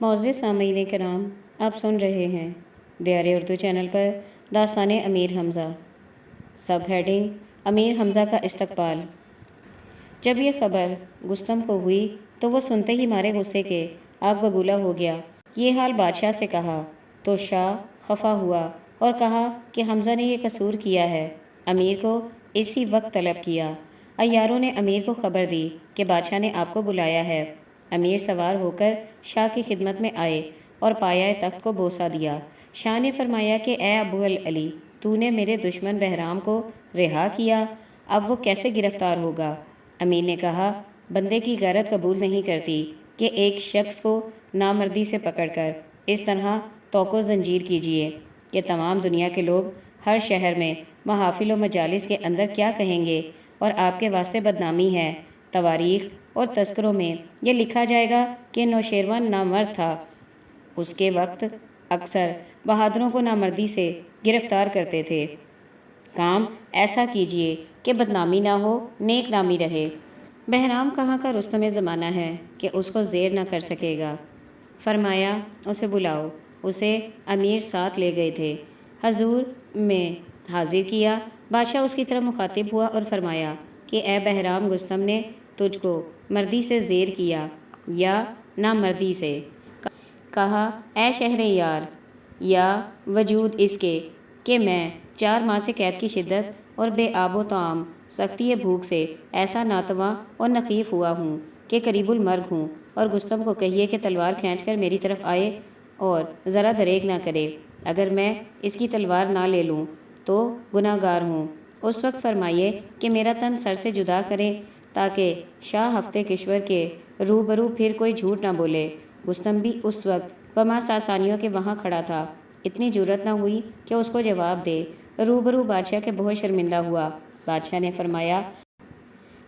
معزز سامعین کرام، آپ سن رہے ہیں دیار اردو چینل پر داستان امیر حمزہ۔ سب ہیڈنگ: امیر حمزہ کا استقبال۔ جب یہ خبر گستم کو ہوئی تو وہ سنتے ہی مارے غصے کے آگ بگولا ہو گیا۔ یہ حال بادشاہ سے کہا تو شاہ خفا ہوا اور کہا کہ حمزہ نے یہ قصور کیا ہے، امیر کو اسی وقت طلب کیا۔ عیاروں نے امیر کو خبر دی کہ بادشاہ نے آپ کو بلایا ہے۔ امیر سوار ہو کر شاہ کی خدمت میں آئے اور پایہ تخت کو بوسہ دیا۔ شاہ نے فرمایا کہ اے ابو العلی، تو نے میرے دشمن بہرام کو رہا کیا، اب وہ کیسے گرفتار ہوگا؟ امیر نے کہا، بندے کی غیرت قبول نہیں کرتی کہ ایک شخص کو نامردی سے پکڑ کر اس طرح توق و زنجیر کیجیے کہ تمام دنیا کے لوگ ہر شہر میں محافل و مجالس کے اندر کیا کہیں گے اور آپ کے واسطے بدنامی ہے۔ تواریخ اور تذکروں میں یہ لکھا جائے گا کہ نوشیروان نامرد تھا۔ اس کے وقت اکثر بہادروں کو نامردی سے گرفتار کرتے تھے۔ کام ایسا کیجیے کہ بدنامی نہ ہو، نیک نامی رہے۔ بہرام کہاں کا رستم زمانہ ہے کہ اس کو زیر نہ کر سکے گا؟ فرمایا، اسے بلاؤ۔ اسے امیر ساتھ لے گئے تھے، حضور میں حاضر کیا۔ بادشاہ اس کی طرف مخاطب ہوا اور فرمایا کہ اے بہرام، گستم نے تجھ کو مردی سے زیر کیا یا نامردی سے؟ کہا، اے شہر یار، یا وجود اس کے کہ میں 4 ماہ سے قید کی شدت اور بے آب و طعام، سختی بھوک سے ایسا ناتواں اور نحیف ہوا ہوں کہ قریب المرگ ہوں، اور گستم کو کہیے کہ تلوار کھینچ کر میری طرف آئے اور ذرا دریغ نہ کرے۔ اگر میں اس کی تلوار نہ لے لوں تو گناہ گار ہوں۔ اس وقت فرمائیے کہ میرا تن سر سے جدا کریں تاکہ شاہ ہفتے کشور کے روبرو پھر کوئی جھوٹ نہ بولے۔ گستم بھی اس وقت بما ساسانیوں کے وہاں کھڑا تھا۔ اتنی جرأت نہ ہوئی کہ اس کو جواب دے۔ روبرو بادشاہ کے بہت شرمندہ ہوا۔ بادشاہ نے فرمایا،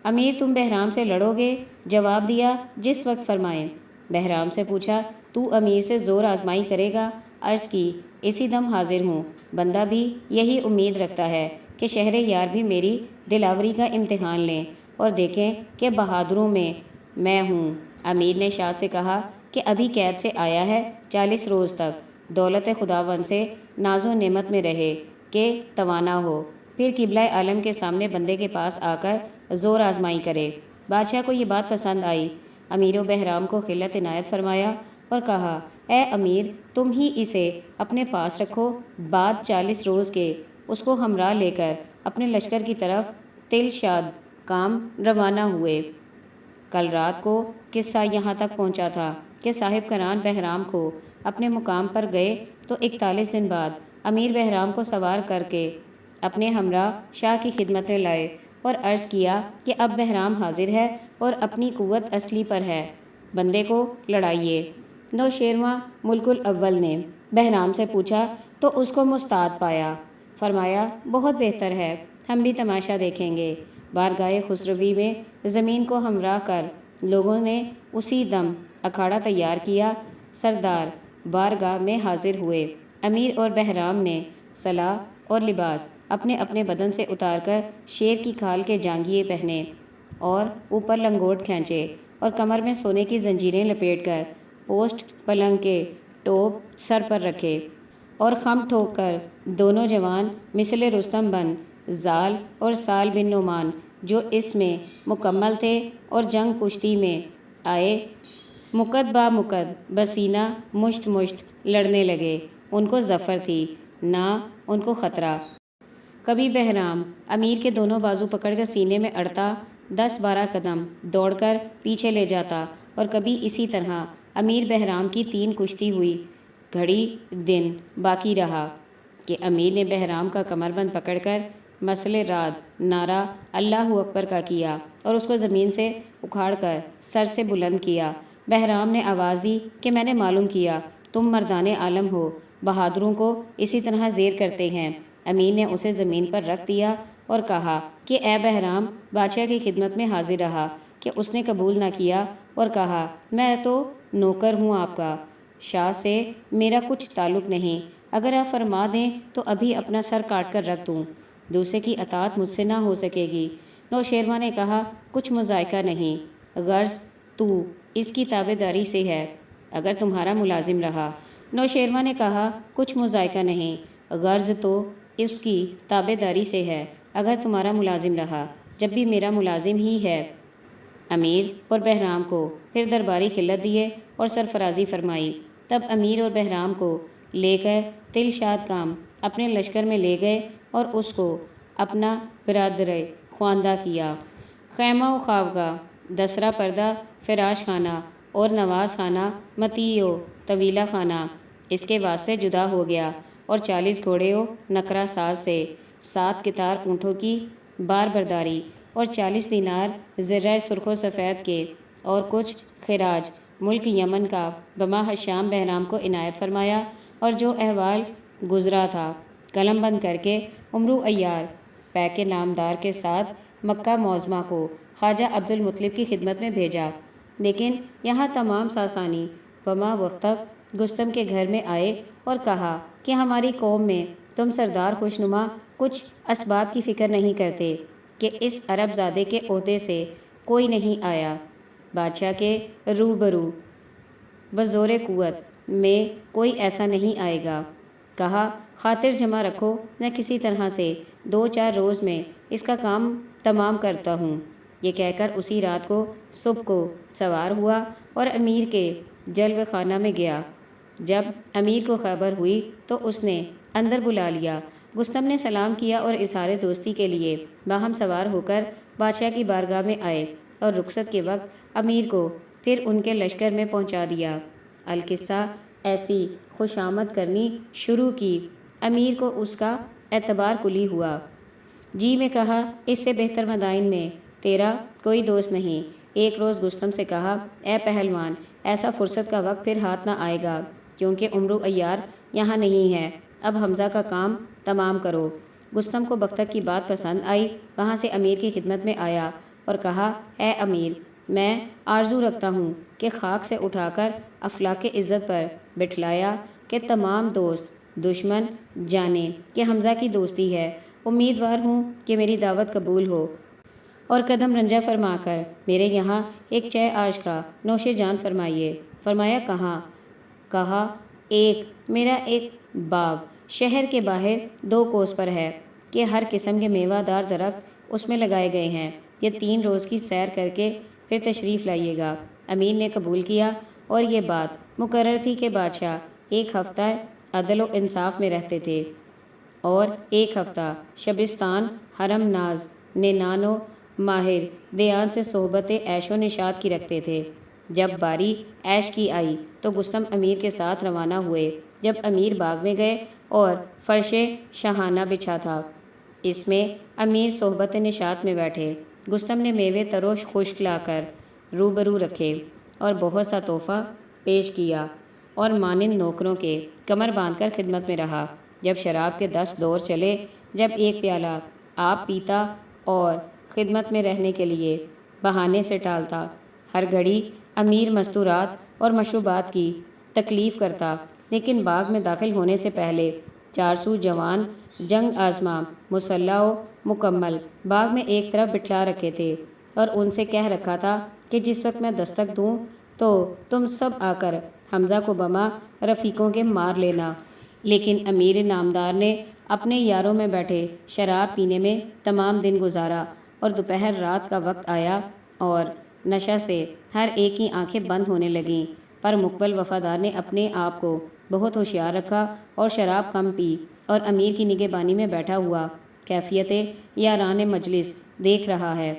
امیر تم بہرام سے لڑو گے؟ جواب دیا، جس وقت فرمائیں۔ بہرام سے پوچھا، تو امیر سے زور آزمائی کرے گا؟ عرض کی، اسی دم حاضر ہوں۔ بندہ بھی یہی امید رکھتا ہے کہ شہر یار بھی میری دلاوری کا امتحان لیں اور دیکھیں کہ بہادروں میں ہوں۔ امیر نے شاہ سے کہا کہ ابھی قید سے آیا ہے، 40 روز تک دولت خداوند سے ناز و نعمت میں رہے کہ توانا ہو، پھر قبلہ عالم کے سامنے بندے کے پاس آ کر زور آزمائی کرے۔ بادشاہ کو یہ بات پسند آئی۔ امیر و بہرام کو خلعت عنایت فرمایا اور کہا، اے امیر، تم ہی اسے اپنے پاس رکھو۔ بعد 40 روز کے اس کو ہمراہ لے کر اپنے لشکر کی طرف تلشاد کام روانہ ہوئے۔ کل رات کو قصہ یہاں تک پہنچا تھا کہ صاحب کران بہرام کو اپنے مقام پر گئے تو 41 دن بعد امیر بہرام کو سوار کر کے اپنے ہمراہ شاہ کی خدمت میں لائے اور عرض کیا کہ اب بہرام حاضر ہے اور اپنی قوت اصلی پر ہے، بندے کو لڑائیے۔ نوشیروان ملک الاول نے بہرام سے پوچھا تو اس کو مستعد پایا۔ فرمایا، بہت بہتر ہے، ہم بھی تماشا دیکھیں گے۔ بارگاہ خسروی میں زمین کو ہمراہ کر لوگوں نے اسی دم اکھاڑا تیار کیا۔ سردار بارگاہ میں حاضر ہوئے۔ امیر اور بہرام نے سلاح اور لباس اپنے اپنے بدن سے اتار کر شیر کی کھال کے جانگھیے پہنے اور اوپر لنگوٹ کھینچے اور کمر میں سونے کی زنجیریں لپیٹ کر پوسٹ پلنگ کے ٹوپ سر پر رکھے اور خم ٹھوک کر دونوں جوان مثل رستم بن زال اور سال بن نعمان جو اس میں مکمل تھے اور جنگ کشتی میں آئے، مکد با مکد بسینہ مشت مشت لڑنے لگے۔ ان کو ظفر تھی، نہ ان کو خطرہ۔ کبھی بہرام امیر کے دونوں بازو پکڑ کر سینے میں اڑتا، 10-12 قدم دوڑ کر پیچھے لے جاتا، اور کبھی اسی طرح امیر بہرام کی 3 کشتی ہوئی۔ گھڑی دن باقی رہا کہ امیر نے بہرام کا کمر بند پکڑ کر مثل رعد نعرہ اللہ اکبر کا کیا اور اس کو زمین سے اکھاڑ کر سر سے بلند کیا۔ بہرام نے آواز دی کہ میں نے معلوم کیا تم مردان عالم ہو، بہادروں کو اسی طرح زیر کرتے ہیں۔ امیر نے اسے زمین پر رکھ دیا اور کہا کہ اے بہرام، بادشاہ کی خدمت میں حاضر رہا کہ اس نے قبول نہ کیا اور کہا، میں تو نوکر ہوں آپ کا، شاہ سے میرا کچھ تعلق نہیں، اگر آپ فرما دیں تو ابھی اپنا سر کاٹ کر رکھ دوں، دوسرے کی اطاعت مجھ سے نہ ہو سکے گی۔ نوشیروان نے کہا، کچھ مذائقہ نہیں، غرض تو اس کی تابع داری سے ہے، اگر تمہارا ملازم رہا۔ نوشیروان نے کہا، کچھ مذائقہ نہیں، غرض تو اس کی تابع داری سے ہے۔ اگر تمہارا ملازم رہا، جب بھی میرا ملازم ہی ہے۔ امیر اور بہرام کو پھر درباری خلعت دیے اور سرفرازی فرمائی۔ تب امیر اور بہرام کو لے کر دلشاد کام اپنے لشکر میں لے گئے اور اس کو اپنا برادر خواندہ کیا۔ خیمہ و خوابگاہ، دسرا پردہ، فراش خانہ اور نواز خانہ، مطیع و طویلہ خانہ اس کے واسطے جدا ہو گیا، اور 40 گھوڑے و نقرہ ساز سے 7 کتار اونٹوں کی بار برداری اور 40 دینار زرہ سرخ و سفید کے اور کچھ خراج ملک یمن کا بما حشام بہرام کو عنایت فرمایا، اور جو احوال گزرا تھا قلم بند کر کے عمرو عیار پیک نامدار کے ساتھ مکہ معظمہ کو خواجہ عبدالمطلب کی خدمت میں بھیجا۔ لیکن یہاں تمام ساسانی بما وقت تک گستم کے گھر میں آئے اور کہا کہ ہماری قوم میں تم سردار خوشنما کچھ اسباب کی فکر نہیں کرتے کہ اس عرب زادے کے عہدے سے کوئی نہیں آیا، بادشاہ کے روبرو بزور قوت میں کوئی ایسا نہیں آئے گا۔ کہا، خاطر جمع رکھو، میں کسی طرح سے 2-4 روز میں اس کا کام تمام کرتا ہوں۔ یہ کہہ کر اسی رات کو صبح کو سوار ہوا اور امیر کے جلوہ خانہ میں گیا۔ جب امیر کو خبر ہوئی تو اس نے اندر بلا لیا۔ گستم نے سلام کیا اور اظہار دوستی کے لیے باہم سوار ہو کر بادشاہ کی بارگاہ میں آئے اور رخصت کے وقت امیر کو پھر ان کے لشکر میں پہنچا دیا۔ القصہ ایسی خوشامد کرنی شروع کی، امیر کو اس کا اعتبار کلی ہوا۔ جی میں کہا، اس سے بہتر مدائن میں تیرا کوئی دوست نہیں۔ ایک روز گستم سے کہا، اے پہلوان، ایسا فرصت کا وقت پھر ہاتھ نہ آئے گا، کیونکہ عمرو عیار یہاں نہیں ہے، اب حمزہ کا کام تمام کرو۔ گستم کو بختک کی بات پسند آئی، وہاں سے امیر کی خدمت میں آیا اور کہا، اے امیر، میں آرزو رکھتا ہوں کہ خاک سے اٹھا کر افلاک عزت پر بٹھلایا کہ تمام دوست دشمن جانیں کہ حمزہ کی دوستی ہے۔ امیدوار ہوں کہ میری دعوت قبول ہو اور قدم رنجہ فرما کر میرے یہاں ایک چائے آش کا نوش جان فرمائیے۔ فرمایا، کہاں؟ کہا، میرا ایک باغ شہر کے باہر 2 کوس پر ہے کہ ہر قسم کے میوہ دار درخت اس میں لگائے گئے ہیں۔ یہ 3 روز کی سیر کر کے پھر تشریف لائیے گا۔ امیر نے قبول کیا، اور یہ بات مقرر تھی کہ بادشاہ 1 ہفتہ عدل و انصاف میں رہتے تھے اور 1 ہفتہ شبستان حرم ناز نینان و ماہر دیان سے صحبت عیش و نشاط کی رکھتے تھے۔ جب باری عیش کی آئی تو گستم امیر کے ساتھ روانہ ہوئے۔ جب امیر باغ میں گئے اور فرش شاہانہ بچھا تھا، اس میں امیر صحبت نشاط میں بیٹھے۔ گستم نے میوے تروش خشک لا کر روبرو رکھے اور بہت سا تحفہ پیش کیا، اور مانند نوکروں کے کمر باندھ کر خدمت میں رہا۔ جب شراب کے 10 دور چلے، جب 1 پیالہ آپ پیتا اور خدمت میں رہنے کے لیے بہانے سے ٹالتا، ہر گھڑی امیر مستورات اور مشروبات کی تکلیف کرتا، لیکن باغ میں داخل ہونے سے پہلے 400 جوان جنگ آزما مسلح و مکمل باغ میں ایک طرف بٹھلا رکھے تھے، اور ان سے کہہ رکھا تھا کہ جس وقت میں دستک دوں تو تم سب آ کر حمزہ کو بما رفیقوں کے مار لینا۔ لیکن امیر نامدار نے اپنے یاروں میں بیٹھے شراب پینے میں تمام دن گزارا، اور دوپہر رات کا وقت آیا اور نشہ سے ہر ایک کی آنکھیں بند ہونے لگیں، پر مقبل وفادار نے اپنے آپ کو بہت ہوشیار رکھا اور شراب کم پی، اور امیر کی نگہبانی میں بیٹھا ہوا کیفیت یاران مجلس دیکھ رہا ہے۔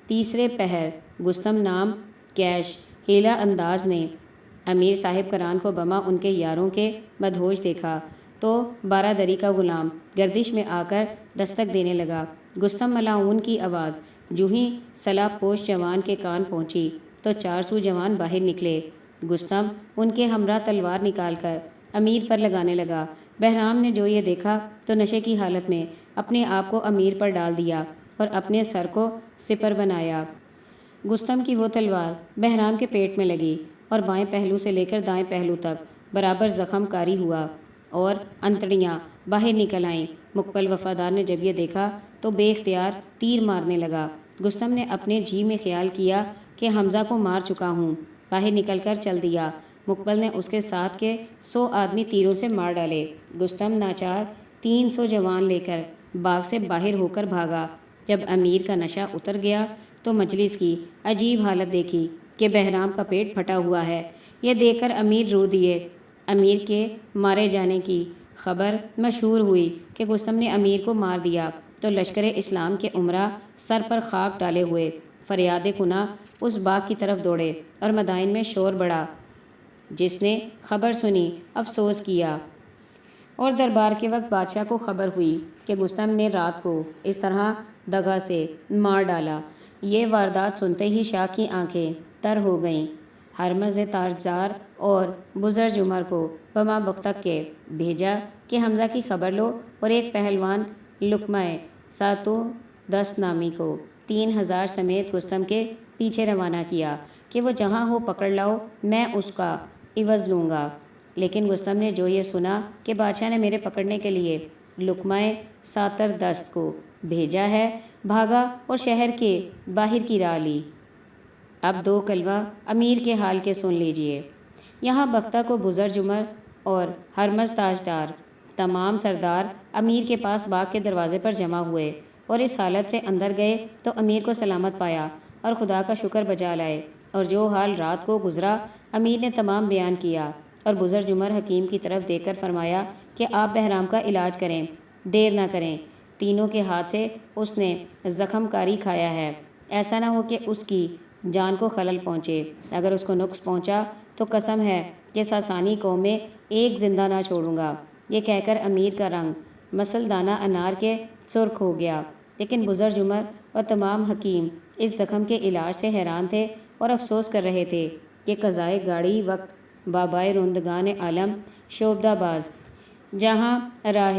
تیسرے پہر گستم نام کیش ہیلا انداز نے امیر صاحب کران کو بما ان کے یاروں کے مدہوش دیکھا تو 12 دری کا غلام گردش میں آ کر دستک دینے لگا۔ گستم ملاعون کی آواز جو ہی سلاح پوش جوان کے کان پہنچی تو 400 جوان باہر نکلے۔ گستم ان کے ہمراہ تلوار نکال کر امیر پر لگانے لگا۔ بہرام نے جو یہ دیکھا تو نشے کی حالت میں اپنے آپ کو امیر پر ڈال دیا اور اپنے سر کو سپر بنایا۔ گستم کی وہ تلوار بہرام کے پیٹ میں لگی اور بائیں پہلو سے لے کر دائیں پہلو تک برابر زخم کاری ہوا اور انتڑیاں باہر نکل آئیں۔ مقبل وفادار نے جب یہ دیکھا تو بے اختیار تیر مارنے لگا۔ گستم نے اپنے جی میں خیال کیا کہ حمزہ کو مار چکا ہوں، باہر نکل کر چل دیا۔ مقبل نے اس کے ساتھ کے 100 آدمی تیروں سے مار ڈالے۔ گستم ناچار 300 جوان لے کر باغ سے باہر ہو کر بھاگا۔ جب امیر کا نشہ اتر گیا تو مجلس کی عجیب حالت دیکھی کہ بہرام کا پیٹ پھٹا ہوا ہے۔ یہ دیکھ کر امیر رو دیے۔ امیر کے مارے جانے کی خبر مشہور ہوئی کہ گستم نے امیر کو مار دیا تو لشکر اسلام کے امراء سر پر خاک ڈالے ہوئے فریاد کناں اس باغ کی طرف دوڑے اور مدائن میں شور بڑھا۔ جس نے خبر سنی افسوس کیا، اور دربار کے وقت بادشاہ کو خبر ہوئی کہ گستم نے رات کو اس طرح دغا سے مار ڈالا۔ یہ واردات سنتے ہی شاہ کی آنکھیں تر ہو گئیں۔ ہرمز تاجدار اور بزرج عمر کو بما بختک کے بھیجا کہ حمزہ کی خبر لو اور ایک پہلوان لقمہ ساتو دست نامی کو 3000 سمیت گستم کے پیچھے روانہ کیا کہ وہ جہاں ہو پکڑ لاؤ، میں اس کا عوض لوں گا۔ لیکن گستم نے جو یہ سنا کہ بادشاہ نے میرے پکڑنے کے لیے لقمہ ساتر دست کو بھیجا ہے، بھاگا اور شہر کے باہر کی راہ لی۔ اب 2 کلمہ امیر کے حال کے سن لیجئے۔ یہاں بختہ کو بزرج عمر اور ہرمز تاجدار تمام سردار امیر کے پاس باغ کے دروازے پر جمع ہوئے اور اس حالت سے اندر گئے تو امیر کو سلامت پایا اور خدا کا شکر بجا لائے، اور جو حال رات کو گزرا امیر نے تمام بیان کیا، اور بزرج عمر حکیم کی طرف دیکھ کر فرمایا کہ آپ بہرام کا علاج کریں، دیر نہ کریں، تینوں کے ہاتھ سے اس نے زخم کاری کھایا ہے، ایسا نہ ہو کہ اس کی جان کو خلل پہنچے، اگر اس کو نقص پہنچا تو قسم ہے کہ ساسانی قوم میں ایک زندہ نہ چھوڑوں گا۔ یہ کہہ کر امیر کا رنگ مسلدانہ انار کے سرخ ہو گیا، لیکن بزرج عمر اور تمام حکیم اس زخم کے علاج سے حیران تھے اور افسوس کر رہے تھے کہ قضائے گاڑی وقت بابائے رندگان عالم شعبدہ باز جہاں راہ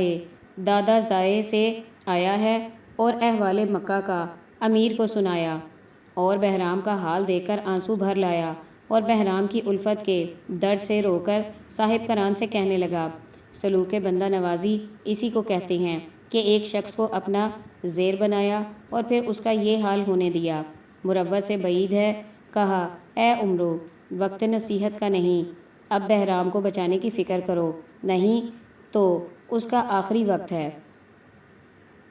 دادا زائے سے آیا ہے اور احوال مکہ کا امیر کو سنایا، اور بہرام کا حال دیکھ کر آنسو بھر لایا، اور بہرام کی الفت کے درد سے رو کر صاحب کران سے کہنے لگا، سلوک بندہ نوازی اسی کو کہتے ہیں کہ ایک شخص کو اپنا زیر بنایا اور پھر اس کا یہ حال ہونے دیا۔ مروت سے بعید ہے، کہا اے عمرو، وقت نصیحت کا نہیں، اب بہرام کو بچانے کی فکر کرو، نہیں تو اس کا آخری وقت ہے۔